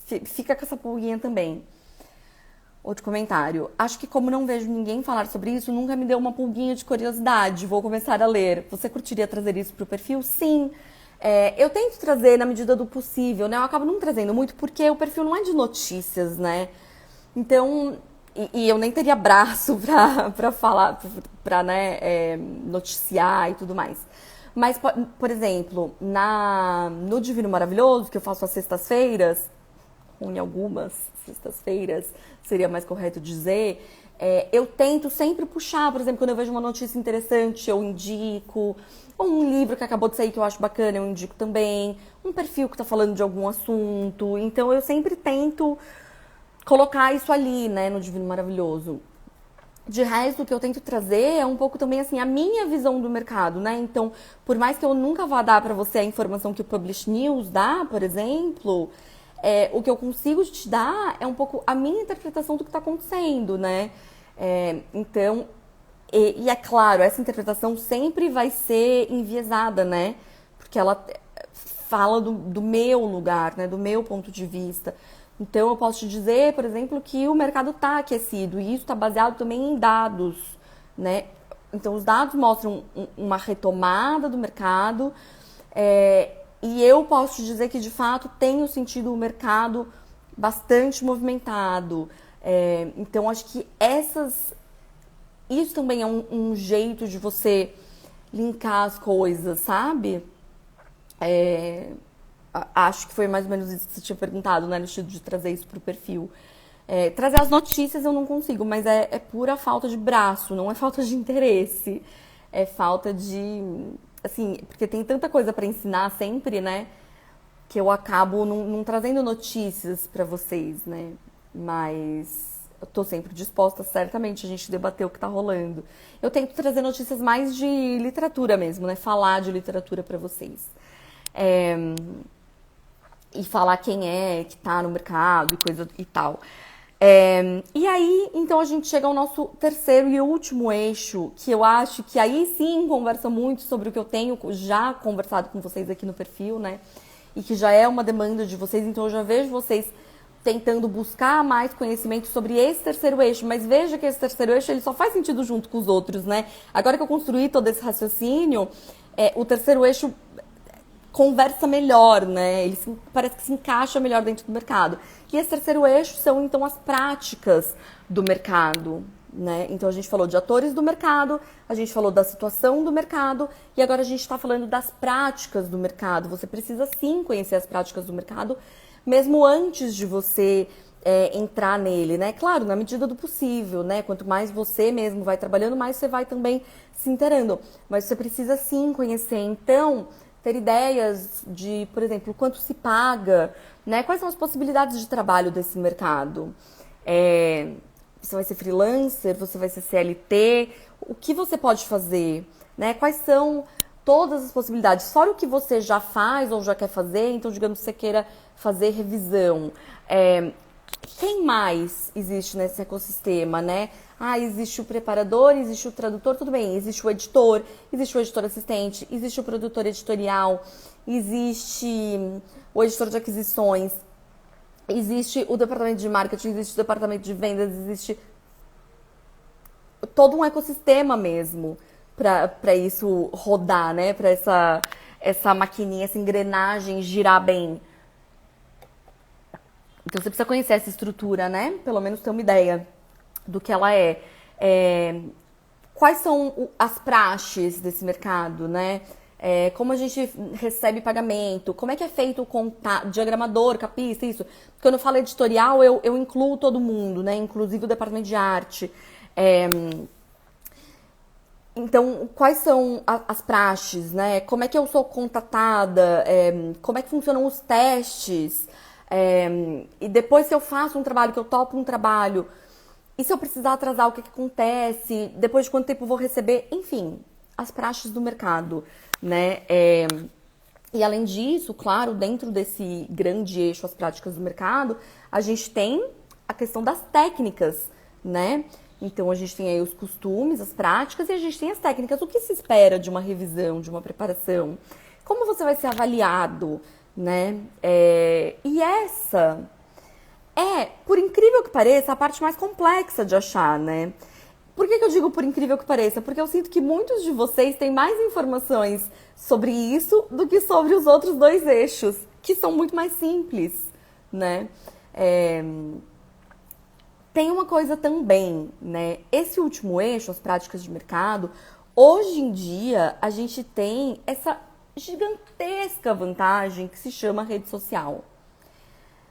Fica com essa pulguinha também. Outro comentário. Acho que como não vejo ninguém falar sobre isso, nunca me deu uma pulguinha de curiosidade. Vou começar a ler. Você curtiria trazer isso para o perfil? Sim. Eu tento trazer na medida do possível, né? Eu acabo não trazendo muito porque o perfil não é de notícias, né? Então, e eu nem teria braço para falar, para né, noticiar e tudo mais. Mas, por exemplo, no Divino Maravilhoso, que eu faço às sextas-feiras, ou em algumas sextas-feiras, seria mais correto dizer, eu tento sempre puxar, por exemplo, quando eu vejo uma notícia interessante, eu indico, ou um livro que acabou de sair que eu acho bacana, eu indico também, um perfil que está falando de algum assunto, então eu sempre tento colocar isso ali, né, no Divino Maravilhoso. De resto, o que eu tento trazer é um pouco também, assim, a minha visão do mercado, né? Então, por mais que eu nunca vá dar para você a informação que o Publish News dá, por exemplo, o que eu consigo te dar é um pouco a minha interpretação do que está acontecendo, né? Então, e é claro, essa interpretação sempre vai ser enviesada, né? Porque ela fala do meu lugar, né? Do meu ponto de vista. Então, eu posso te dizer, por exemplo, que o mercado está aquecido e isso está baseado também em dados, né? Então, os dados mostram uma retomada do mercado e eu posso te dizer que, de fato, tenho sentido o mercado bastante movimentado. Então, acho que isso também é um jeito de você linkar as coisas, sabe? Acho que foi mais ou menos isso que você tinha perguntado, né? No estilo de trazer isso pro perfil. Trazer as notícias eu não consigo, mas é pura falta de braço, não é falta de interesse. É falta de... Assim, porque tem tanta coisa para ensinar sempre, né? Que eu acabo não trazendo notícias para vocês, né? Mas eu tô sempre disposta, certamente, a gente debater o que tá rolando. Eu tento trazer notícias mais de literatura mesmo, né? Falar de literatura para vocês. E falar quem é que tá no mercado e coisa e tal. E aí, então a gente chega ao nosso terceiro e último eixo, que eu acho que aí sim conversa muito sobre o que eu tenho já conversado com vocês aqui no perfil, né? E que já é uma demanda de vocês, então eu já vejo vocês tentando buscar mais conhecimento sobre esse terceiro eixo, mas veja que esse terceiro eixo ele só faz sentido junto com os outros, né? Agora que eu construí todo esse raciocínio, o terceiro eixo conversa melhor, né? Ele parece que se encaixa melhor dentro do mercado. E esse terceiro eixo são, então, as práticas do mercado, né? Então, a gente falou de atores do mercado, a gente falou da situação do mercado, e agora a gente está falando das práticas do mercado. Você precisa, sim, conhecer as práticas do mercado, mesmo antes de você entrar nele, né? Claro, na medida do possível, né? Quanto mais você mesmo vai trabalhando, mais você vai também se inteirando. Mas você precisa, sim, conhecer. Então, ter ideias de, por exemplo, quanto se paga, né? Quais são as possibilidades de trabalho desse mercado? Você vai ser freelancer? Você vai ser CLT? O que você pode fazer? Né? Quais são todas as possibilidades? Fora o que você já faz ou já quer fazer, então, digamos que você queira fazer revisão. Quem mais existe nesse ecossistema, né? Existe o preparador, existe o tradutor, tudo bem. Existe o editor assistente, existe o produtor editorial, existe o editor de aquisições, existe o departamento de marketing, existe o departamento de vendas, existe todo um ecossistema mesmo para isso rodar, né? Para essa maquininha, essa engrenagem girar bem. Então você precisa conhecer essa estrutura, né? Pelo menos ter uma ideia do que ela é. quais são as praxes desse mercado, né? Como a gente recebe pagamento, como é que é feito o diagramador, capista, isso. Quando eu falo editorial, eu incluo todo mundo, né? Inclusive o departamento de arte. Então, quais são as praxes, né? Como é que eu sou contatada? Como é que funcionam os testes? E depois, se eu faço um trabalho, que eu topo um trabalho, e se eu precisar atrasar, o que acontece? Depois de quanto tempo eu vou receber? Enfim, as praxes do mercado, né? E além disso, claro, dentro desse grande eixo, as práticas do mercado, a gente tem a questão das técnicas, né? Então, a gente tem aí os costumes, as práticas e a gente tem as técnicas. O que se espera de uma revisão, de uma preparação? Como você vai ser avaliado, né? E essa por incrível que pareça, a parte mais complexa de achar, né? Por que eu digo por incrível que pareça? Porque eu sinto que muitos de vocês têm mais informações sobre isso do que sobre os outros dois eixos, que são muito mais simples, né? Tem uma coisa também, né? Esse último eixo, as práticas de mercado, hoje em dia a gente tem essa gigantesca vantagem que se chama rede social.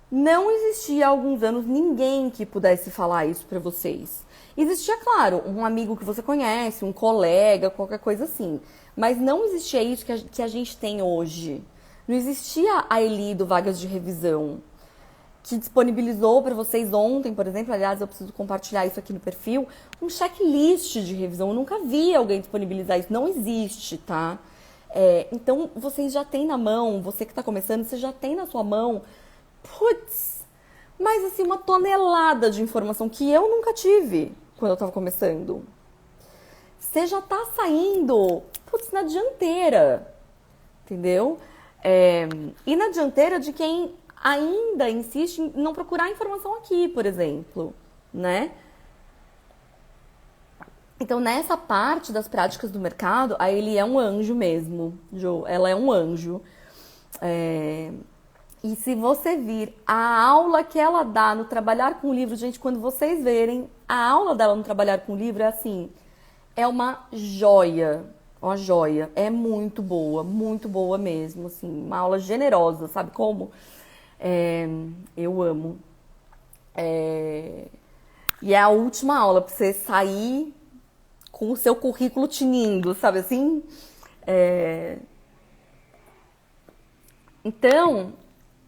Não existia há alguns anos ninguém que pudesse falar isso pra vocês. Existia, claro, um amigo que você conhece, um colega, qualquer coisa assim. Mas não existia isso que a gente tem hoje. Não existia a Eli do Vagas de Revisão, que disponibilizou para vocês ontem, por exemplo, aliás, eu preciso compartilhar isso aqui no perfil, um checklist de revisão. Eu nunca vi alguém disponibilizar isso, não existe, tá? Então, vocês já têm na mão, você que está começando, você já tem na sua mão, mas assim, uma tonelada de informação que eu nunca tive quando eu estava começando. Você já está saindo, na dianteira, entendeu? E na dianteira de quem ainda insiste em não procurar informação aqui, por exemplo, né? Então, nessa parte das práticas do mercado, a Eli é um anjo mesmo, Jo. Ela é um anjo. E se você vir a aula que ela dá no Trabalhar com o Livro, gente, quando vocês verem, a aula dela no Trabalhar com o Livro é assim, é uma joia. Uma joia. É muito boa mesmo, assim, uma aula generosa, sabe como? Eu amo. E é a última aula pra você sair com o seu currículo tinindo, sabe assim? Então,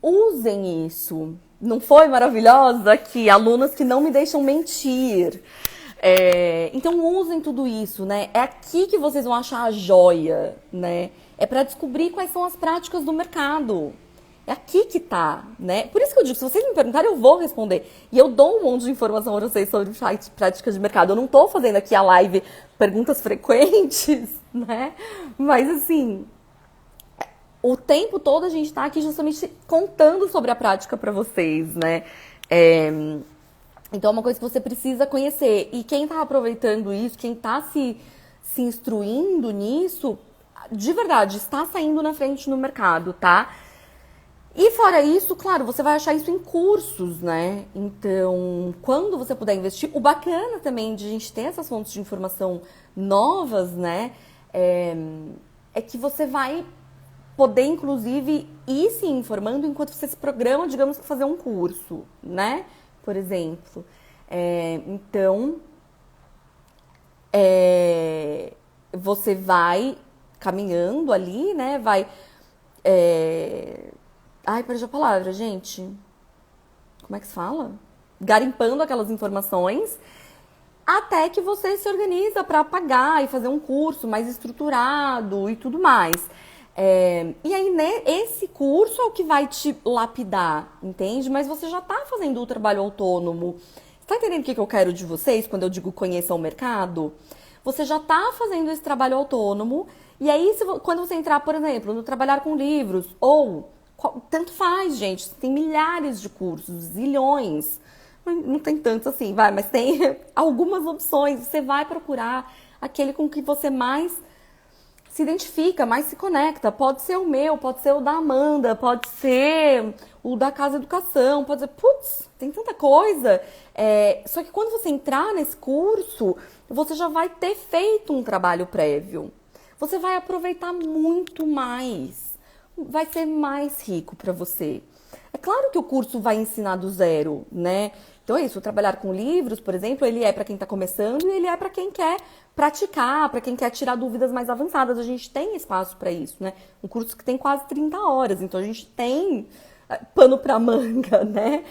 usem isso. Não foi maravilhosa? Aqui, alunas que não me deixam mentir. Então, usem tudo isso, né? É aqui que vocês vão achar a joia, né? É para descobrir quais são as práticas do mercado. É aqui que tá, né? Por isso que eu digo, se vocês me perguntarem, eu vou responder. E eu dou um monte de informação para vocês sobre práticas de mercado. Eu não tô fazendo aqui a live perguntas frequentes, né? Mas, assim, o tempo todo a gente tá aqui justamente contando sobre a prática para vocês, né? Então, é uma coisa que você precisa conhecer. E quem tá aproveitando isso, quem tá se instruindo nisso, de verdade, está saindo na frente no mercado, tá? E fora isso, claro, você vai achar isso em cursos, né? Então, quando você puder investir, o bacana também de a gente ter essas fontes de informação novas, né? É que você vai poder, inclusive, ir se informando enquanto você se programa, digamos, para fazer um curso, né? Por exemplo. Então, você vai caminhando ali, né? Vai... Ai, perdi a palavra, gente. Como é que se fala? Garimpando aquelas informações até que você se organiza para pagar e fazer um curso mais estruturado e tudo mais. E aí, né, esse curso é o que vai te lapidar, entende? Mas você já tá fazendo o trabalho autônomo. Você tá entendendo o que eu quero de vocês quando eu digo conheça o mercado? Você já tá fazendo esse trabalho autônomo. E aí, quando você entrar, por exemplo, no Trabalhar com Livros ou... Tanto faz, gente. Tem milhares de cursos, zilhões. Não tem tantos assim, mas tem algumas opções. Você vai procurar aquele com que você mais se identifica, mais se conecta. Pode ser o meu, pode ser o da Amanda, pode ser o da Casa Educação, pode ser, putz, tem tanta coisa. Só que quando você entrar nesse curso, você já vai ter feito um trabalho prévio. Você vai aproveitar muito mais. Vai ser mais rico para você. É claro que o curso vai ensinar do zero, né? Então é isso, trabalhar com livros, por exemplo, ele é para quem está começando e ele é para quem quer praticar, para quem quer tirar dúvidas mais avançadas. A gente tem espaço para isso, né? Um curso que tem quase 30 horas, então a gente tem pano para manga, né?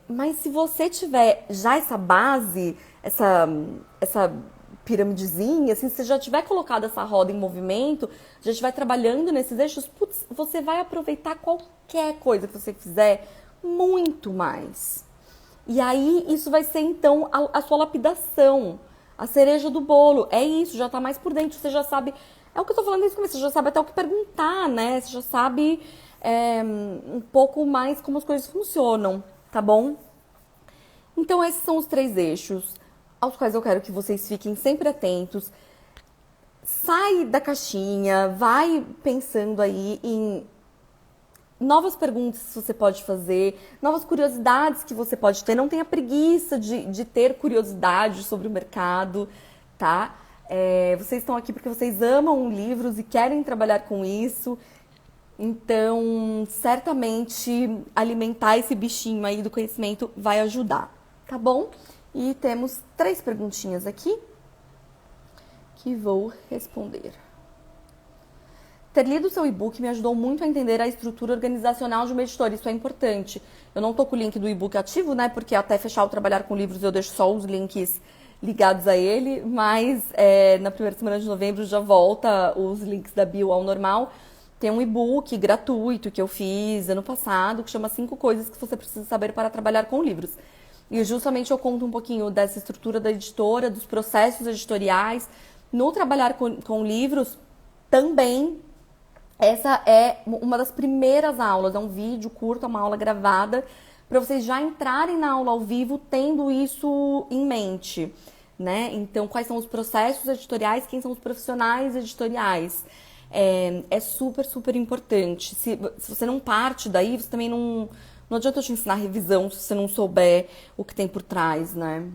Mas se você tiver já essa base, essa piramidezinha, assim, se você já tiver colocado essa roda em movimento, já estiver trabalhando nesses eixos, putz, você vai aproveitar qualquer coisa que você fizer muito mais. E aí, isso vai ser, então, a sua lapidação, a cereja do bolo. É isso, já tá mais por dentro, você já sabe... É o que eu tô falando desde o começo, você já sabe até o que perguntar, né? Você já sabe um pouco mais como as coisas funcionam, tá bom? Então, esses são os 3 eixos aos quais eu quero que vocês fiquem sempre atentos. Sai da caixinha, vai pensando aí em novas perguntas que você pode fazer, novas curiosidades que você pode ter. Não tenha preguiça de ter curiosidade sobre o mercado, tá? Vocês estão aqui porque vocês amam livros e querem trabalhar com isso. Então, certamente, alimentar esse bichinho aí do conhecimento vai ajudar, tá bom? E temos 3 perguntinhas aqui que vou responder. Ter lido o seu e-book me ajudou muito a entender a estrutura organizacional de uma editora. Isso é importante. Eu não tô com o link do e-book ativo, né? Porque até fechar o Trabalhar com Livros eu deixo só os links ligados a ele. Mas na primeira semana de novembro já volta os links da bio ao normal. Tem um e-book gratuito que eu fiz ano passado, que chama 5 coisas que você precisa saber para trabalhar com livros. E justamente eu conto um pouquinho dessa estrutura da editora, dos processos editoriais. No Trabalhar com Livros, também, essa é uma das primeiras aulas. É um vídeo curto, é uma aula gravada, para vocês já entrarem na aula ao vivo tendo isso em mente, né? Então, quais são os processos editoriais, quem são os profissionais editoriais. É super, super importante. Se você não parte daí, você também não adianta eu te ensinar revisão se você não souber o que tem por trás, né?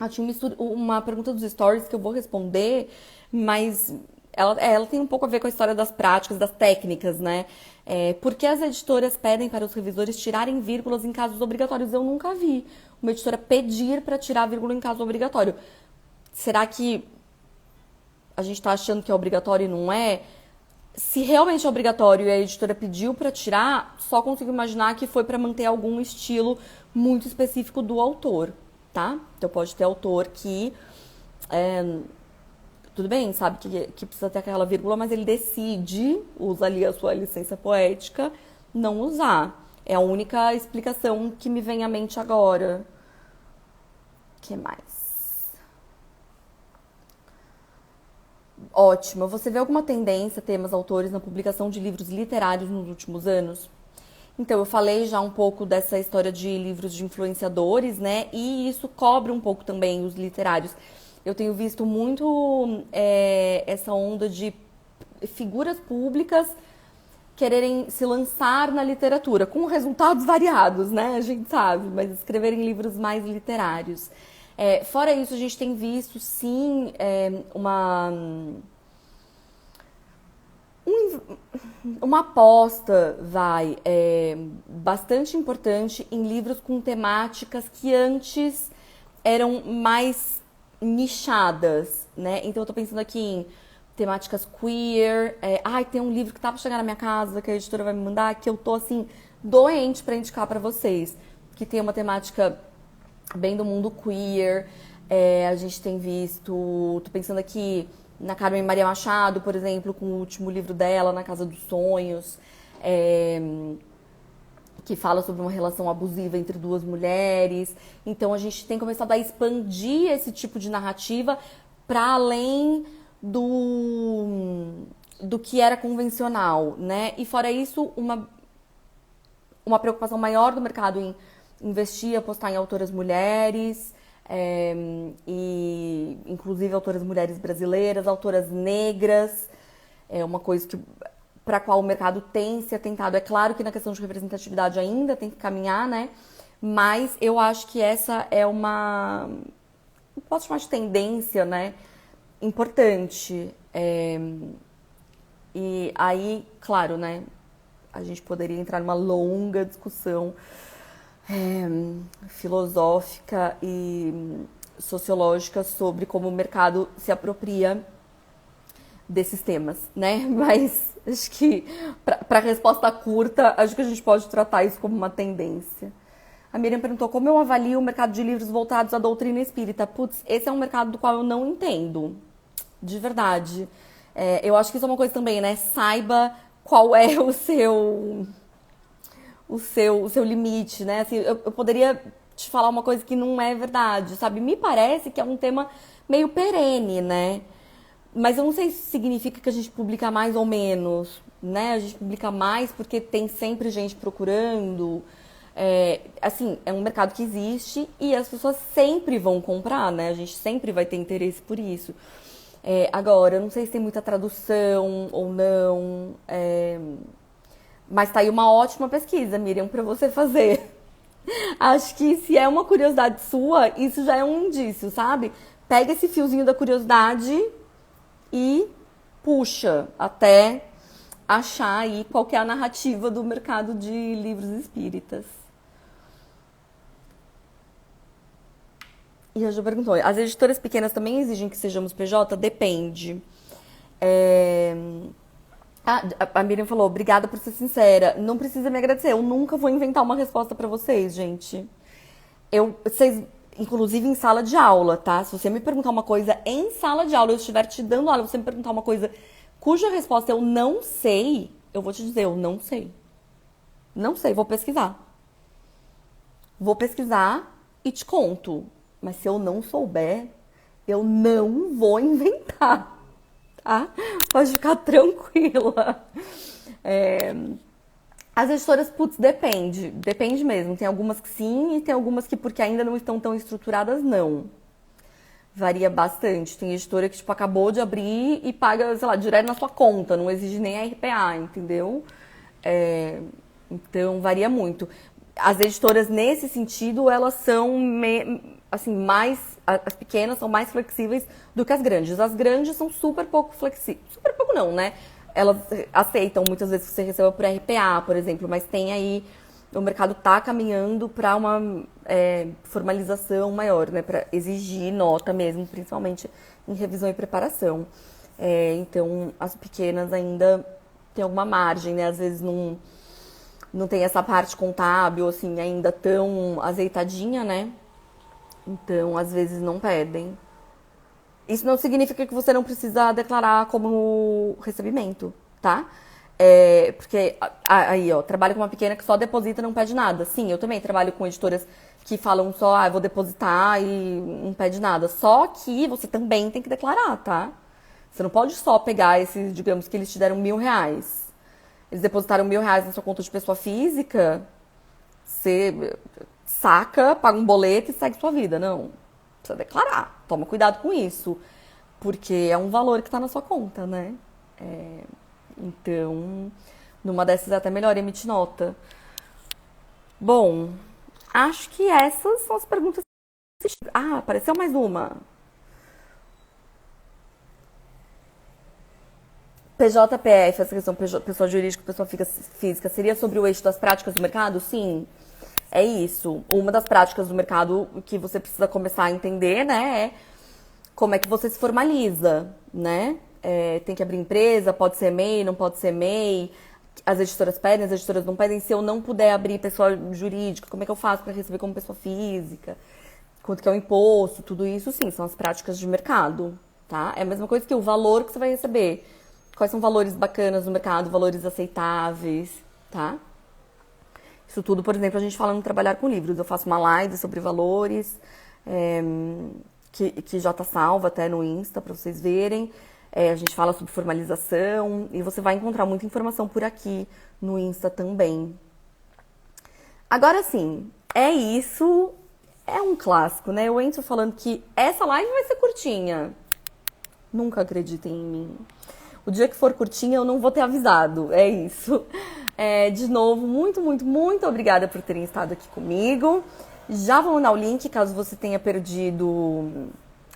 Tinha uma pergunta dos stories que eu vou responder, mas ela tem um pouco a ver com a história das práticas, das técnicas, né? Por que as editoras pedem para os revisores tirarem vírgulas em casos obrigatórios? Eu nunca vi uma editora pedir para tirar vírgula em caso obrigatório. Será que a gente está achando que é obrigatório e não é? Se realmente é obrigatório e a editora pediu para tirar, só consigo imaginar que foi para manter algum estilo muito específico do autor, tá? Então pode ter autor que, tudo bem, sabe que precisa ter aquela vírgula, mas ele decide, usa ali a sua licença poética, não usar. É a única explicação que me vem à mente agora. O que mais? Ótimo. Você vê alguma tendência, temas, autores na publicação de livros literários nos últimos anos? Então, eu falei já um pouco dessa história de livros de influenciadores, né? E isso cobre um pouco também os literários. Eu tenho visto muito essa onda de figuras públicas quererem se lançar na literatura, com resultados variados, né? A gente sabe, mas escreverem livros mais literários. Fora isso, a gente tem visto, sim, uma aposta, bastante importante em livros com temáticas que antes eram mais nichadas, né? Então, eu tô pensando aqui em temáticas queer. Tem um livro que tá pra chegar na minha casa, que a editora vai me mandar, que eu tô, assim, doente pra indicar pra vocês, que tem uma temática bem do mundo queer. A gente tem visto, tô pensando aqui na Carmen Maria Machado, por exemplo, com o último livro dela, Na Casa dos Sonhos, que fala sobre uma relação abusiva entre 2 mulheres. Então a gente tem começado a expandir esse tipo de narrativa para além do que era convencional, né? E fora isso, uma preocupação maior do mercado em investir, apostar em autoras mulheres. e inclusive autoras mulheres brasileiras, autoras negras, é uma coisa que para a qual o mercado tem se atentado. É claro que na questão de representatividade ainda tem que caminhar, né? Mas eu acho que essa é uma, não posso chamar de tendência, né? Importante. E aí, claro, né? A gente poderia entrar numa longa discussão filosófica e sociológica sobre como o mercado se apropria desses temas, né? Mas acho que para resposta curta, acho que a gente pode tratar isso como uma tendência. A Miriam perguntou como eu avalio o mercado de livros voltados à doutrina espírita. Putz, esse é um mercado do qual eu não entendo, de verdade. Eu acho que isso é uma coisa também, né? Saiba qual é o seu limite, né? Assim, eu poderia te falar uma coisa que não é verdade, sabe? Me parece que é um tema meio perene, né? Mas eu não sei se significa que a gente publica mais ou menos, né? A gente publica mais porque tem sempre gente procurando. Assim, é um mercado que existe e as pessoas sempre vão comprar, né? A gente sempre vai ter interesse por isso. Agora, eu não sei se tem muita tradução ou não. Mas tá aí uma ótima pesquisa, Miriam, pra você fazer. Acho que se é uma curiosidade sua, isso já é um indício, sabe? Pega esse fiozinho da curiosidade e puxa até achar aí qual que é a narrativa do mercado de livros espíritas. E a Ju perguntou, as editoras pequenas também exigem que sejamos PJ? Depende. É... a Miriam falou, obrigada por ser sincera. Não precisa me agradecer, eu nunca vou inventar uma resposta pra vocês, gente. Vocês, inclusive em sala de aula, tá? Se você me perguntar uma coisa em sala de aula, eu estiver te dando aula, você me perguntar uma coisa cuja resposta eu não sei, eu vou te dizer, eu não sei. Não sei, vou pesquisar. Vou pesquisar e te conto. Mas se eu não souber, eu não vou inventar, tá? Pode ficar tranquila. As editoras, putz, depende. Depende mesmo. Tem algumas que sim e tem algumas que, porque ainda não estão tão estruturadas, não. Varia bastante. Tem editora que, tipo, acabou de abrir e paga, sei lá, direto na sua conta. Não exige nem a RPA, entendeu? Então, varia muito. As editoras, nesse sentido, elas são, assim, as pequenas são mais flexíveis do que as grandes. As grandes são super pouco flexíveis. Super pouco não, né? Elas aceitam muitas vezes que você receba por RPA, por exemplo, mas tem aí, o mercado tá caminhando para uma formalização maior, né? Para exigir nota mesmo, principalmente em revisão e preparação. Então, as pequenas ainda tem alguma margem, né? Às vezes não tem essa parte contábil, assim, ainda tão azeitadinha, né? Então, às vezes não pedem. Isso não significa que você não precisa declarar como recebimento, tá? Porque aí, ó, trabalho com uma pequena que só deposita e não pede nada. Sim, eu também trabalho com editoras que falam só, eu vou depositar e não pede nada. Só que você também tem que declarar, tá? Você não pode só pegar esses, digamos que eles te deram R$ 1.000. Eles depositaram R$ 1.000 na sua conta de pessoa física, você saca, paga um boleto e segue sua vida. Não, precisa declarar. Toma cuidado com isso, porque é um valor que tá na sua conta, né? Então, numa dessas é até melhor emitir nota. Bom, acho que essas são as perguntas. Apareceu mais uma. PJPF, essa questão pessoa jurídica, pessoa física, seria sobre o eixo das práticas do mercado? Sim, é isso. Uma das práticas do mercado que você precisa começar a entender, né, é como é que você se formaliza, né? Tem que abrir empresa, pode ser MEI, não pode ser MEI. As editoras pedem, as editoras não pedem. Se eu não puder abrir pessoa jurídica, como é que eu faço para receber como pessoa física? Quanto que é o imposto? Tudo isso, sim, são as práticas de mercado, tá? É a mesma coisa que o valor que você vai receber. Quais são valores bacanas no mercado, valores aceitáveis, tá? Isso tudo, por exemplo, a gente fala no Trabalhar com Livros. Eu faço uma live sobre valores, que já tá salva até no Insta para vocês verem. A gente fala sobre formalização e você vai encontrar muita informação por aqui no Insta também. Agora sim, é isso. é um clássico, né? Eu entro falando que essa live vai ser curtinha. Nunca acreditem em mim. O dia que for curtinha, eu não vou ter avisado. É isso. De novo, muito, muito, muito obrigada por terem estado aqui comigo. Já vou mandar o link caso você tenha perdido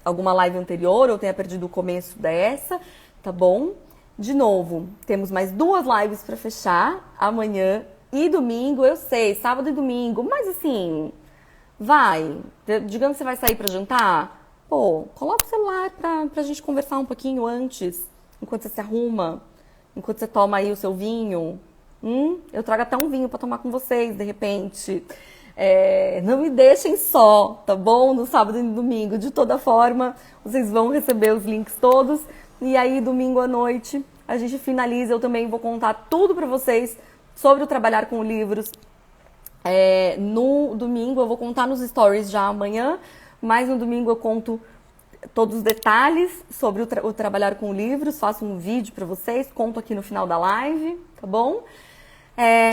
alguma live anterior ou tenha perdido o começo dessa, tá bom? De novo, temos mais 2 lives para fechar, amanhã e domingo. Eu sei, sábado e domingo, mas assim, vai. Digamos que você vai sair para jantar, pô, coloca o celular pra gente conversar um pouquinho antes, enquanto você se arruma, enquanto você toma aí o seu vinho. Eu trago até um vinho para tomar com vocês, de repente. Não me deixem só, tá bom? No sábado e no domingo. De toda forma, vocês vão receber os links todos. E aí, domingo à noite, a gente finaliza. Eu também vou contar tudo pra vocês sobre o trabalhar com livros. No domingo, eu vou contar nos stories já amanhã. Mas no domingo eu conto todos os detalhes sobre o trabalhar com livros. Faço um vídeo pra vocês, conto aqui no final da live, tá bom?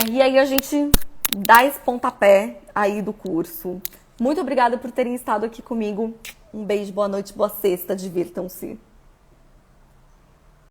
E aí a gente dá esse pontapé aí do curso. Muito obrigada por terem estado aqui comigo. Um beijo, boa noite, boa sexta, divirtam-se.